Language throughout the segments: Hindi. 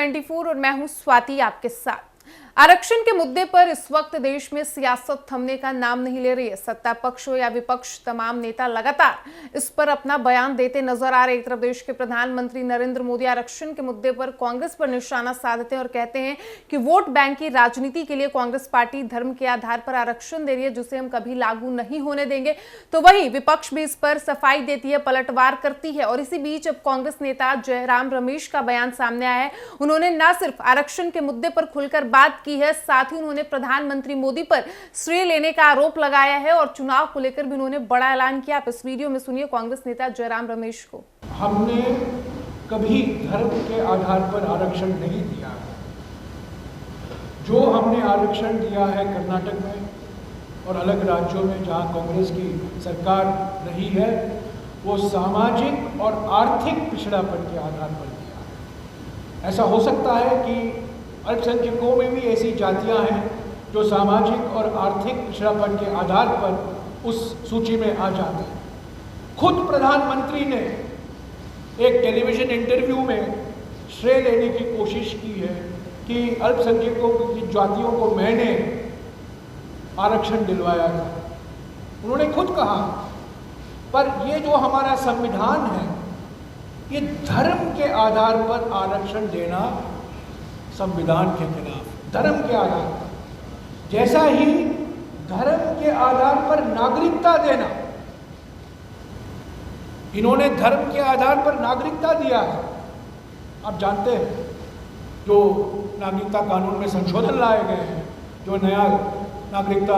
24 और मैं हूं स्वाति आपके साथ। आरक्षण के मुद्दे पर इस वक्त देश में सियासत थमने का नाम नहीं ले रही है। सत्ता पक्ष हो या विपक्ष, तमाम नेता लगातार इस पर अपना बयान देते नजर आ रहे। एक तरफ देश के प्रधानमंत्री नरेंद्र मोदी आरक्षण के मुद्दे पर कांग्रेस पर निशाना साधते हैं और कहते हैं कि वोट बैंक की राजनीति के लिए कांग्रेस पार्टी धर्म के आधार पर आरक्षण दे रही है, जिसे हम कभी लागू नहीं होने देंगे। तो वहीं विपक्ष भी इस पर सफाई देती है, पलटवार करती है। और इसी बीच अब कांग्रेस नेता जयराम रमेश का बयान सामने आया है। उन्होंने न सिर्फ आरक्षण के मुद्दे पर खुलकर बात की है, साथ ही उन्होंने प्रधानमंत्री मोदी पर श्रेय लेने का आरोप लगाया है और चुनाव को लेकर भी उन्होंने बड़ा ऐलान किया। आप इस वीडियो में सुनिए कांग्रेस नेता जयराम रमेश को। हमने कभी धर्म के आधार पर आरक्षण नहीं दिया। जो हमने आरक्षण दिया है कर्नाटक में और अलग राज्यों में जहां कांग्रेस की सरकार रही है, वो सामाजिक और आर्थिक पिछड़ापन के आधार पर दिया है। ऐसा हो सकता है कि अल्पसंख्यकों में भी ऐसी जातियां हैं जो सामाजिक और आर्थिक पिछड़ापन के आधार पर उस सूची में आ जाते हैं। खुद प्रधानमंत्री ने एक टेलीविजन इंटरव्यू में श्रेय लेने की कोशिश की है कि अल्पसंख्यकों की जातियों को मैंने आरक्षण दिलवाया था। उन्होंने खुद कहा, पर ये जो हमारा संविधान है, ये धर्म के आधार पर आरक्षण देना संविधान के खिलाफ, धर्म के आधार पर, जैसा ही धर्म के आधार पर नागरिकता देना, इन्होंने धर्म के आधार पर नागरिकता दिया है। आप जानते हैं जो नागरिकता कानून में संशोधन लाए गए हैं, जो नया नागरिकता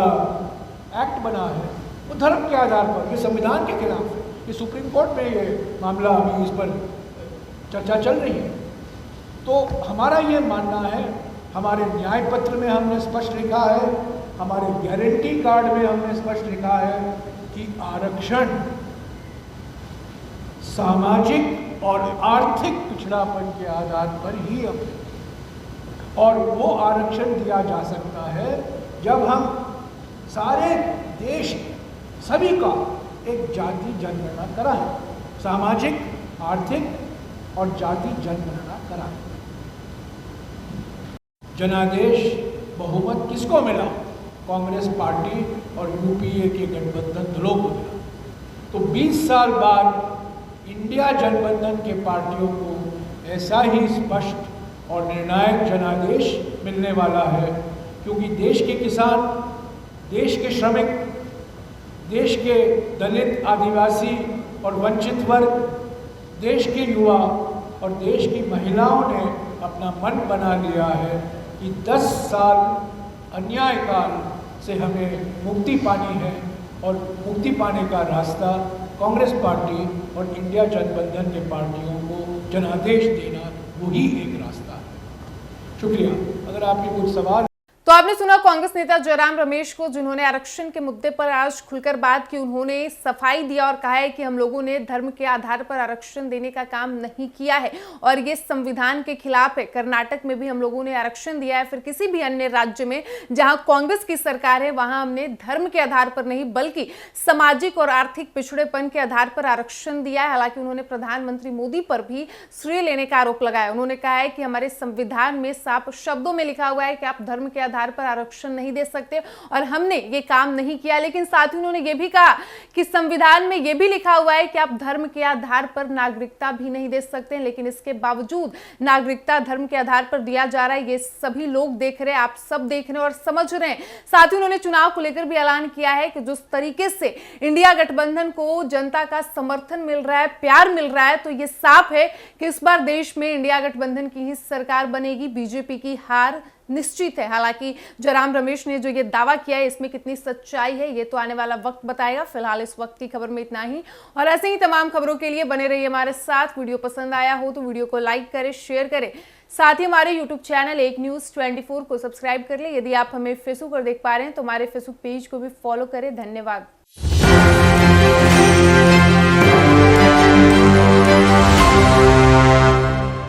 एक्ट बना है, वो धर्म के आधार पर, ये संविधान के खिलाफ है। ये सुप्रीम कोर्ट में ये मामला अभी इस पर चर्चा चल रही है। तो हमारा ये मानना है, हमारे न्याय पत्र में हमने स्पष्ट लिखा है, हमारे गारंटी कार्ड में हमने स्पष्ट लिखा है कि आरक्षण सामाजिक और आर्थिक पिछड़ापन के आधार पर ही और वो आरक्षण दिया जा सकता है जब हम सारे देश सभी का एक जाति जनगणना कराएं, सामाजिक, आर्थिक और जाति जनगणना कराएं। जनादेश बहुमत किसको मिला? कांग्रेस पार्टी और यूपीए के गठबंधन दलों को मिला। तो 20 साल बाद इंडिया गठबंधन के पार्टियों को ऐसा ही स्पष्ट और निर्णायक जनादेश मिलने वाला है, क्योंकि देश के किसान, देश के श्रमिक, देश के दलित, आदिवासी और वंचित वर्ग, देश के युवा और देश की महिलाओं ने अपना मन बना लिया है कि 10 साल अन्याय काल से हमें मुक्ति पानी है और मुक्ति पाने का रास्ता कांग्रेस पार्टी और इंडिया गठबंधन के पार्टियों को जनादेश देना वही एक रास्ता है। शुक्रिया। अगर आपके कुछ सवाल। तो आपने सुना कांग्रेस नेता जयराम रमेश को, जिन्होंने आरक्षण के मुद्दे पर आज खुलकर बात की। उन्होंने सफाई दिया और कहा है कि हम लोगों ने धर्म के आधार पर आरक्षण देने का काम नहीं किया है और ये संविधान के खिलाफ है। कर्नाटक में भी हम लोगों ने आरक्षण दिया है, फिर किसी भी अन्य राज्य में जहां कांग्रेस की सरकार है वहां हमने धर्म के आधार पर नहीं बल्कि सामाजिक और आर्थिक पिछड़ेपन के आधार पर आरक्षण दिया है। हालांकि उन्होंने प्रधानमंत्री मोदी पर भी श्रेय लेने का आरोप लगाया। उन्होंने कहा है कि हमारे संविधान में साफ शब्दों में लिखा हुआ है कि आप धर्म के आधार पर आरक्षण नहीं दे सकते और हमने ये काम नहीं किया। लेकिन साथ ही उन्होंने ये भी कहा कि संविधान में ये भी लिखा हुआ है कि आप धर्म के आधार पर नागरिकता भी नहीं दे सकते, लेकिन इसके बावजूद नागरिकता धर्म के आधार पर दिया जा रहा है। ये सभी लोग देख रहे हैं, आप सब देख रहे हैं और समझ रहे हैं। साथ ही उन्होंने चुनाव को लेकर भी ऐलान किया है कि जिस तरीके से इंडिया गठबंधन को जनता का समर्थन मिल रहा है, प्यार मिल रहा है, तो ये साफ है कि इस बार देश में इंडिया गठबंधन की ही सरकार बनेगी। बीजेपी की हार निश्चित है। हालांकि जयराम रमेश ने जो ये दावा किया है, इसमें कितनी सच्चाई है ये तो आने वाला वक्त बताएगा। फिलहाल इस वक्त की खबर में इतना ही और ऐसे ही तमाम खबरों के लिए बने रहिए हमारे साथ। वीडियो पसंद आया हो तो वीडियो को लाइक करें, शेयर करें। साथ ही हमारे यूट्यूब चैनल एक न्यूज़ 24 को सब्सक्राइब कर ले। यदि आप हमें फेसबुक पर देख पा रहे हैं तो हमारे फेसबुक पेज को भी फॉलो करें। धन्यवाद।